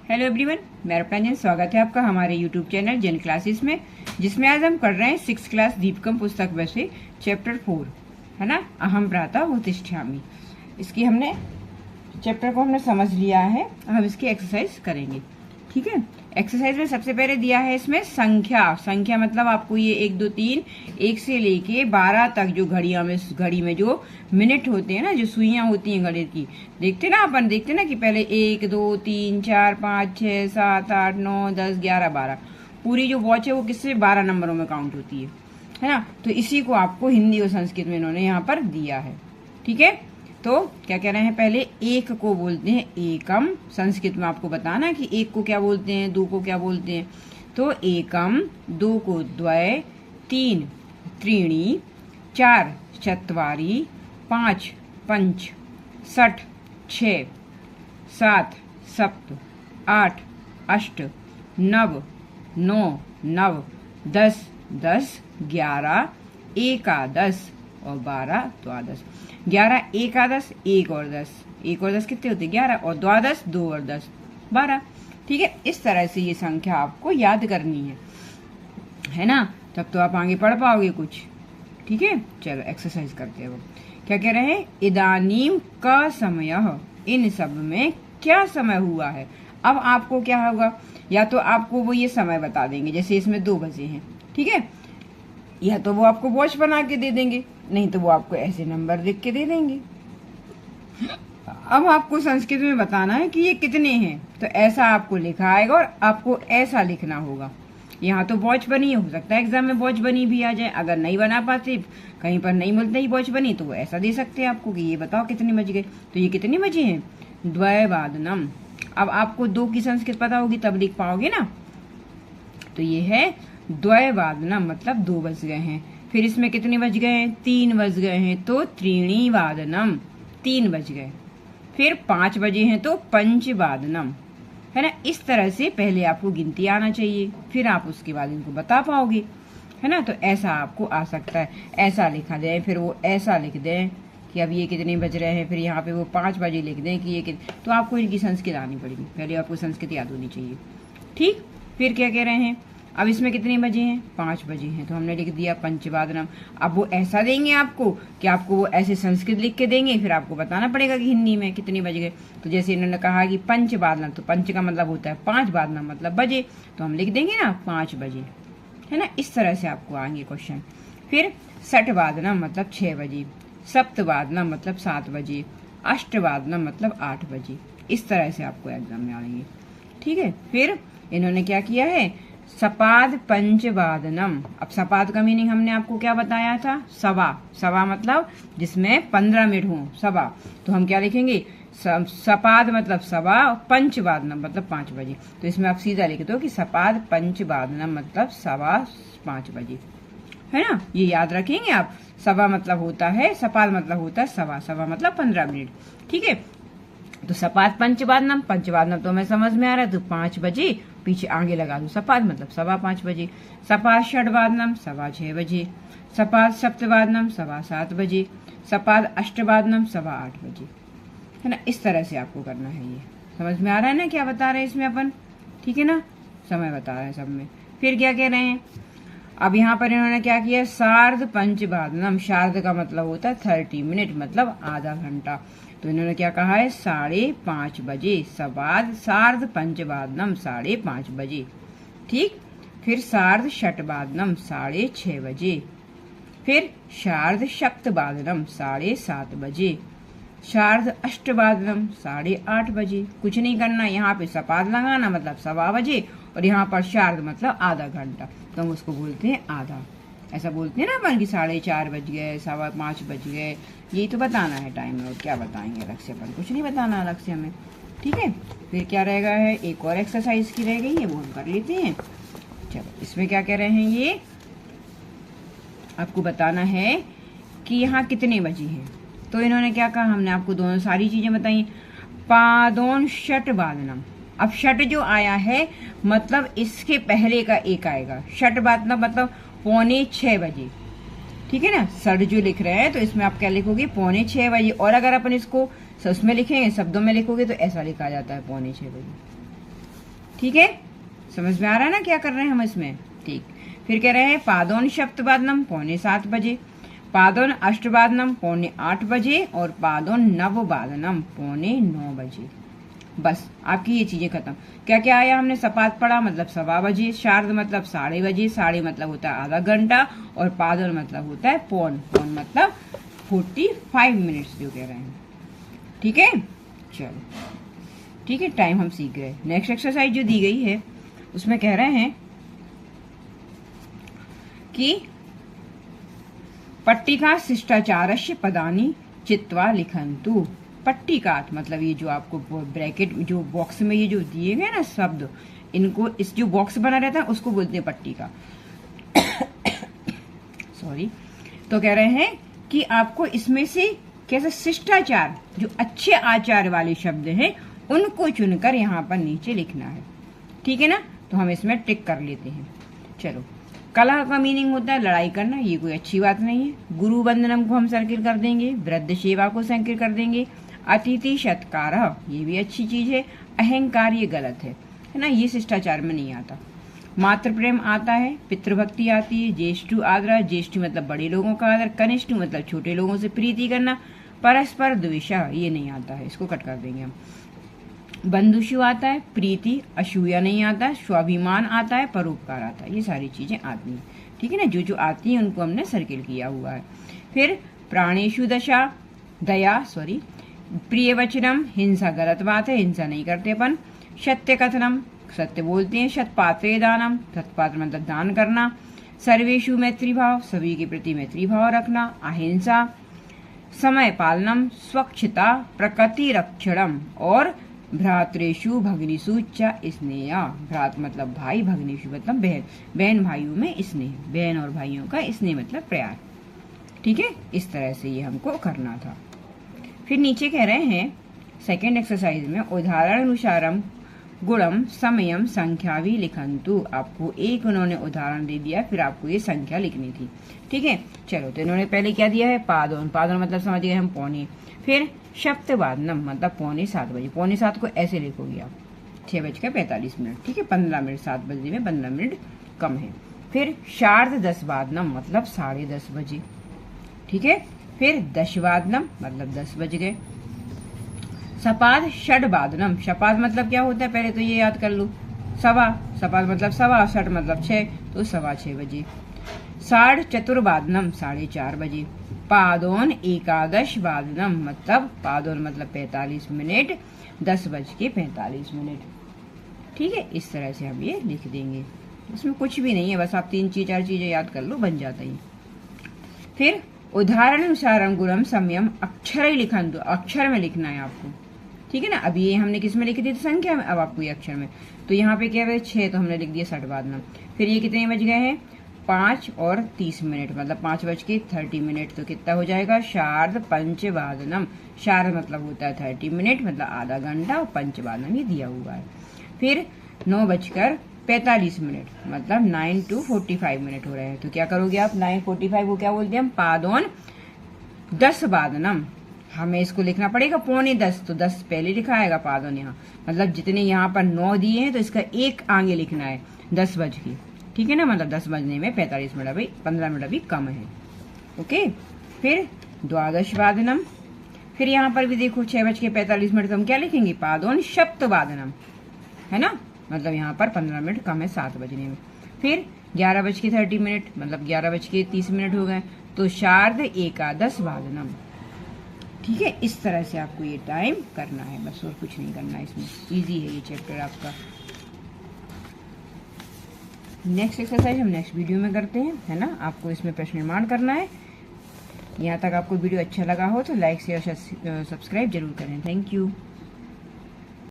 Hello everyone, मैं रपना। स्वागत है आपका हमारे यूट्यूब चैनल जेन क्लासेस में, जिसमें आज हम कर रहे हैं 6th क्लास दीपकम पुस्तक वैसे चैप्टर 4 है ना, अहम प्रातः उत्तिष्ठामि। इसकी हमने चैप्टर को हमने समझ लिया है। हम इसकी एक्सरसाइज करेंगे। ठीक है, एक्सरसाइज में सबसे पहले दिया है इसमें संख्या मतलब आपको ये 1 2 3 1 से लेके 12 तक जो घड़ी में जो मिनट होते हैं ना, जो सुइयां होती हैं घड़ी की, देखते ना कि पहले 1 2 3 4 5 6 7 8 9 10 11 12, पूरी जो वॉच है वो किससे 12 नंबरों में काउंट होती है ना। तो इसी को आपको हिंदी और संस्कृत में इन्होंने यहाँ पर दिया है। ठीक है, तो क्या कह रहे हैं, पहले एक को बोलते हैं एकम। संस्कृत में आपको बताना कि एक को क्या बोलते हैं, दो को क्या बोलते हैं। तो एकम, दो को द्वय, 3 त्रीणि, 4 चत्वारि, 5 पंच, 6 6, 7 सप्त, 8 अष्ट, 9 9 नव, 10 10, 11 एकादश और 12 द्वादश। 11 एकादश, 1 और 10 कितने होते हैं 11, और द्वादश 2 और 10 12। ठीक है, इस तरह से ये संख्या आपको याद करनी है ना, तब तो आप आगे पढ़ पाओगे कुछ। ठीक है, चलो एक्सरसाइज करते हैं। वो क्या कह रहे हैं, इदानीम का समय, इन सब में क्या समय हुआ है। अब आपको क्या होगा, या तो आपको वो ये समय बता देंगे, जैसे इसमें 2 बजे हैं। ठीक है, या तो वो आपको वॉच बना के दे देंगे, नहीं तो वो आपको ऐसे नंबर लिख के दे देंगे। अब आपको संस्कृत में बताना है कि ये कितने हैं, तो ऐसा आपको लिखा आएगा और आपको ऐसा लिखना होगा। यहाँ तो वॉच बनी हो सकता है एग्जाम में वॉच बनी भी आ जाए। अगर नहीं बना पाते, कहीं पर नहीं मिलते ही वॉच बनी, तो वो ऐसा दे सकते हैं आपको कि ये बताओ कितने बज गए। तो ये कितने बजे हैं, द्वयवादनम। अब आपको 2 की संस्कृत पता होगी तब लिख पाओगे ना। तो ये है द्वयवादनम, मतलब 2 बज गए हैं। फिर इसमें कितने बज गए हैं, 3 बज गए हैं, तो त्रीणिवादनम, 3 बज गए। फिर 5 बजे हैं तो पंचवादनम, है ना। इस तरह से पहले आपको गिनती आना चाहिए, फिर आप उसके बाद इनको बता पाओगे, है ना। तो ऐसा आपको आ सकता है, ऐसा लिखा दें, फिर वो ऐसा लिख दें कि अब ये कितने बज रहे हैं, फिर यहाँ पे वो 5 बजे लिख दें कि ये तो आपको इनकी संस्कृत आनी पड़ेगी, पहले आपको संस्कृत याद होनी चाहिए। ठीक, फिर क्या कह रहे हैं, अब इसमें कितने बजे हैं, 5 बजे हैं, तो हमने लिख दिया पंचवादनम। अब वो ऐसा देंगे आपको कि आपको वो ऐसे संस्कृत लिख के देंगे, फिर आपको बताना पड़ेगा कि हिंदी में कितने बज गए। तो जैसे इन्होंने कहा कि पंचवादनम, तो पंच का मतलब होता है 5, वादनम मतलब बजे, तो हम लिख देंगे ना 5 बजे, है ना। इस तरह से आपको आएंगे क्वेश्चन। फिर षटवादनम मतलब 6 बजे, सप्तवादनम मतलब 7 बजे, अष्टवादनम मतलब 8 बजे। इस तरह से आपको एग्जाम में आएंगे। ठीक है, फिर इन्होंने क्या किया है, सपाद पंचवादनम। अब सपाद का मीनिंग हमने आपको क्या बताया था, सवा मतलब जिसमें 15 मिनट हो, सवा। तो हम क्या लिखेंगे, सपाद मतलब सवा, पंचवादनम मतलब 5 बजे। तो इसमें आप सीधा लिख दो कि सपाद पंचवादनम मतलब 5:15 बजे, है ना। ये याद रखेंगे आप। सवा मतलब होता है, सपाद मतलब होता है सवा मतलब 15 मिनट। ठीक है, तो सपाद पंचवादनम तो हमें समझ में आ रहा है, तो 5 बजे पीछे आगे लगा दो, सपाद मतलब 5:15 बजे। सपाद षटवादनम 6:15 बजे, सपाद सप्तवादनम 7:15 बजे, सपाद अष्टवादनम 8:15 बजे, है ना। इस तरह से आपको करना है। ये समझ में आ रहा है ना क्या बता रहे हैं इसमें अपन, ठीक है ना, समय बता रहे हैं सब में। फिर क्या कह रहे हैं, अब यहाँ पर इन्होंने क्या किया, सार्ध पंचवादनम। सार्ध का मतलब होता है 30 मिनट, मतलब आधा घंटा। तो इन्होंने क्या कहा है, 5:30 बजे, सपाद सार्ध पंचवादनम 5:30 बजे। ठीक, फिर सार्ध षटवादनम 6:30 बजे, फिर सार्ध सप्तवादनम 7:30 बजे, सार्ध अष्टवादनम 8:30 बजे। कुछ नहीं करना, यहाँ पे सपाद लगाना मतलब 1:15 बजे, और यहाँ पर सार्ध मतलब आधा घंटा, तो हम उसको बोलते हैं आधा। ऐसा बोलते हैं ना अपन कि 4:30 बज गए, 5:15 बज गए। यही तो बताना है टाइम में, और क्या बताएंगे अलग से, अपन कुछ नहीं बताना अलग से हमें। ठीक है, फिर क्या रहेगा है, एक और एक्सरसाइज की रह गई है, वो हम कर लेते हैं। चलो, इसमें क्या कह रहे हैं, ये आपको बताना है कि यहाँ कितने बजे हैं। तो इन्होंने क्या कहा, हमने आपको दोनों सारी चीजें बताई। पादोन षटवादनम, अब षट जो आया है मतलब इसके पहले का एक आएगा। षटवादनम मतलब 5:45 बजे। ठीक है ना, षट जो लिख रहे हैं तो इसमें आप क्या लिखोगे, 5:45 बजे। और अगर अपन इसको उसमें लिखेंगे, शब्दों में लिखोगे, तो ऐसा लिखा जाता है 5:45 बजे। ठीक है, समझ में आ रहा है ना क्या कर रहे हैं हम इसमें। ठीक, फिर कह रहे हैं पादोन सप्तवादनम 6:45 बजे, पादोन अष्टवादनम 7:45 बजे और पादोन नववादनम 8:45 बजे। बस आपकी ये चीजें खत्म। क्या क्या आया हमने, सपात पढ़ा मतलब 1:15 बजे, शार्द मतलब 6:30 बजे, साढ़े मतलब होता है आधा घंटा, और पादोन मतलब होता है पौन, पौन मतलब 45 मिनट्स जो कह रहे हैं। ठीक है, चलो ठीक है, टाइम हम सीख गए। नेक्स्ट एक्सरसाइज जो दी गई है उसमें कह रहे हैं कि पट्टिका शिष्टाचारस्य पदानि चित्वा लिखन्तु। पट्टिकात मतलब ये जो आपको ब्रैकेट जो बॉक्स में ये जो दिए गए ना शब्द, इनको इस जो बॉक्स बना रहता है उसको बोलते हैं पट्टिका। सॉरी। तो कह रहे हैं कि आपको इसमें से कैसे शिष्टाचार जो अच्छे आचार वाले शब्द हैं उनको चुनकर यहाँ पर नीचे लिखना है। ठीक है ना, तो हम इसमें टिक कर लेते हैं। चलो, कलह का मीनिंग होता है लड़ाई करना, ये कोई अच्छी बात नहीं है। गुरु वंदनम को हम सर्किल कर देंगे, वृद्ध सेवा को सर्किल कर देंगे। अतिथि सत्कार, ये भी अच्छी चीज है। अहंकार ये गलत है ना, ये शिष्टाचार में नहीं आता। मातृ प्रेम आता है, पितृभक्ति आती है, ज्येष्ठु आदर, ज्येष्ठ मतलब बड़े लोगों का आदर, कनिष्ठ मतलब छोटे लोगों से प्रीति करना, परस्पर द्वेषा ये नहीं आता है, इसको कट कर देंगे हम। बंधुषु आता है, प्रीति, असूया नहीं आता, स्वाभिमान आता है, परोपकार आता है, ये सारी चीजें आती हैं। ठीक है ना, जो जो आती है उनको हमने सर्किल किया हुआ है। फिर प्राणेशु दशा, दया सॉरी, प्रिय वचनम, हिंसा गलत बात है, हिंसा नहीं करते अपन। सत्य कथनम, सत्य बोलते हैं। सत्पात्रे दानम, सत्पात्र मतलब दान करना। सर्वेशु मैत्री भाव, सभी के प्रति मैत्री भाव रखना। अहिंसा, समय पालनम, स्वच्छता, प्रकृति रक्षणम और भ्रातृषु भगिनीषु च स्नेह। भ्रात मतलब भाई, भगिनीषु मतलब बहन, बहन भाइयों में स्नेह, बहन और भाइयों का स्नेह मतलब प्यार। ठीक है, इस तरह से ये हमको करना था। फिर नीचे कह रहे हैं सेकेंड एक्सरसाइज में उदाहरण अनुसारम गुणम समयम संख्या भी लिखन्तु। आपको एक उन्होंने उदाहरण दे दिया, फिर आपको ये संख्या लिखनी थी। ठीक है, चलो, तो इन्होंने पहले क्या दिया है, पादोन, पादोन मतलब समझ गए हम पौने। फिर सप्तवादनम मतलब 6:45 बजे, 6:45 को ऐसे लिखोगे आप 6:45। ठीक है, 15 मिनट, 7 बजे में 15 मिनट कम है। फिर शार्द 10वादनम मतलब 10:30 बजे। ठीक है, फिर 10वादनम मतलब 10 बज गए। सपाद षडवादनम, सपाद मतलब क्या होता है पहले तो ये याद कर लो, सवा, सपाद मतलब सवा, षड मतलब 6, तो 6:15 बजे। साढ़ चतुर्वादनम 4:30 बजे। पादोन एकादश वादनम मतलब पादोन मतलब 45 मिनट, 10:45। ठीक है, इस तरह से हम ये लिख देंगे। इसमें कुछ भी नहीं है, बस आप 3-4 चीजें याद कर लो, बन जाता है। फिर उदाहरण अनुसार गुणम समयम अक्षर ही लिखन दो, अक्षर में लिखना है आपको। ठीक है ना, अभी ये हमने किस में लिखी थी, संख्या में, अब आपको ये अक्षर में। तो यहाँ पे क्या है 6, तो हमने लिख दिया षडवादनम। फिर ये कितने बज गए हैं, 5 और 30 मिनट मतलब 5:30। तो कितना हो जाएगा, शार्द पंचवादनम। शार्द मतलब होता है 30 मिनट मतलब आधा घंटा, और पंचवादनम ये दिया हुआ है। फिर 9:45 मतलब 9 to 45 मिनट हो रहे हैं। तो क्या करोगे आप, 9:45 को क्या बोलते हैं हम, पादोन 10वादनम। हमें इसको लिखना पड़ेगा 9:45, तो 10 पहले लिखा आएगा पादोन यहाँ, मतलब जितने यहाँ पर 9 दिए हैं तो इसका एक आगे लिखना है 10 बज के। ठीक है ना, मतलब 10 बजने में 45 मिनट अभी 15 मिनट अभी कम है। ओके, फिर द्वादशवादनम। फिर यहाँ पर भी देखो 6:45 तो हम क्या लिखेंगे, पादोन सप्तवादनम, है ना, मतलब यहाँ पर 15 मिनट कम है 7 बजने में। फिर 11:30 मतलब 11:30 हो गए, तो शार्द एकादश वादनम। ठीक है, इस तरह से आपको ये टाइम करना है, बस और कुछ नहीं करना है इसमें। इजी है ये चैप्टर आपका। नेक्स्ट एक्सरसाइज हम नेक्स्ट वीडियो में करते हैं, है ना। आपको इसमें प्रश्न निर्माण करना है। यहाँ तक आपको वीडियो अच्छा लगा हो तो लाइक शेयर सब्सक्राइब जरूर करें। Thank you.